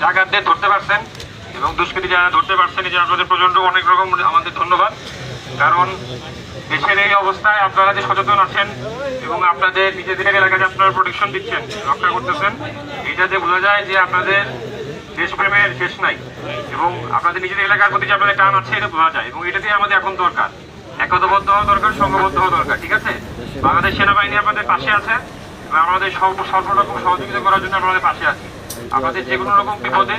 ডাকাতদের ধরতে পারছেন এবং দুষ্কৃতী যারা ধরতে পারছেন, এই যে আপনাদের প্রচন্ড অনেক রকম আমাদের ধন্যবাদ। কারণ দেশের এই অবস্থায় আপনারা যে সচেতন আছেন এবং আপনাদের নিজেদের এলাকায় আপনারা প্রোটেকশন দিচ্ছেন, রক্ষা করতেছেন, এইটাতে বোঝা যায় যে আপনাদের দেশপ্রেমের শেষ নাই এবং আপনাদের নিজেদের এলাকার প্রতি যে আপনাদের টান আছে এটা বোঝা যায়। এবং এটাতেই আমাদের এখন দরকার, একতাবদ্ধ হওয়া দরকার, সংঘবদ্ধ হওয়া দরকার। ঠিক আছে, বাংলাদেশ সেনাবাহিনী আপনাদের পাশে আছে এবং আমাদের সর্বরকম সহযোগিতা করার জন্য আমাদের পাশে আছি। আপনাদের যে কোনো রকম বিপদে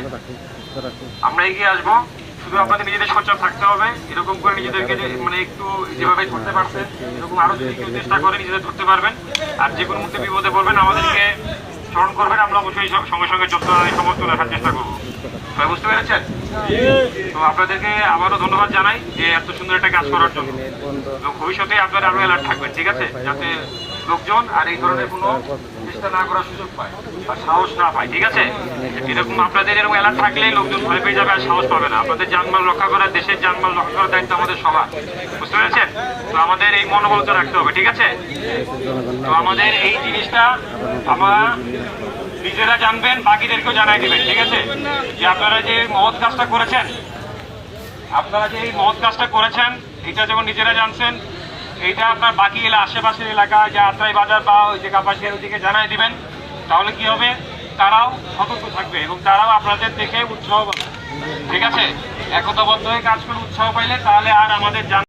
আমরা এগিয়ে আসবো। শুধু আপনাদের নিজেদের সোচ্চার থাকতে হবে, এরকম করে নিজেদেরকে মানে একটু যেভাবে ধরতে পারছেন এরকম আরো যদি কেউ চেষ্টা করে নিজেদের ধরতে পারবেন। আর যে কোনো মুহূর্তে বিপদে পড়বেন আমাদেরকে স্মরণ করবেন, আমরা অবশ্যই সঙ্গে সঙ্গে যত্ন সমর্থন রাখার চেষ্টা করবো। সবাই বুঝতে পেরেছেন? তো আপনাদেরকে আবারও ধন্যবাদ জানাই যে এত সুন্দর একটা কাজ করার জন্য। এবং ভবিষ্যতে আপনারা আরো অ্যালার্ট থাকবেন, ঠিক আছে, যাতে লোকজন আর এই ধরনের কোনো চেষ্টা না করার সুযোগ পায় আর সাহস না পায়। ঠিক আছে, এরকম আপনাদের এরকম অ্যালার্ট থাকলে লোকজন ভয় পেয়ে যাবে আর সাহস পাবে না। আপনাদের জানমাল রক্ষা করা, দেশের জানমাল রক্ষা করার দায়িত্ব আমাদের সবার, বুঝতে পেরেছেন? তো আমাদের এই মনোবলটা রাখতে হবে, ঠিক আছে? তো আমাদের এই জিনিসটা আমরা নিজেরা জানবেন, বাকিদেরকেও জানাই দিবেন, ঠিক আছে? যে আপনারা যে মহৎ কাজটা করেছেন, এটা যখন নিজেরা জানছেন, এইটা আপনার বাকি আশেপাশের এলাকা যে আত্রাই বাজার বা ওই যে কাপাসিয়ার ওদিকে জানাই দিবেন। তাহলে কি হবে, তারাও সতর্ক থাকবে এবং তারাও আপনাদের দেখে উৎসাহ পাবে। ঠিক আছে, একতাবদ্ধ হয়ে কাজ করে উৎসাহ পাইলে তাহলে আর আমাদের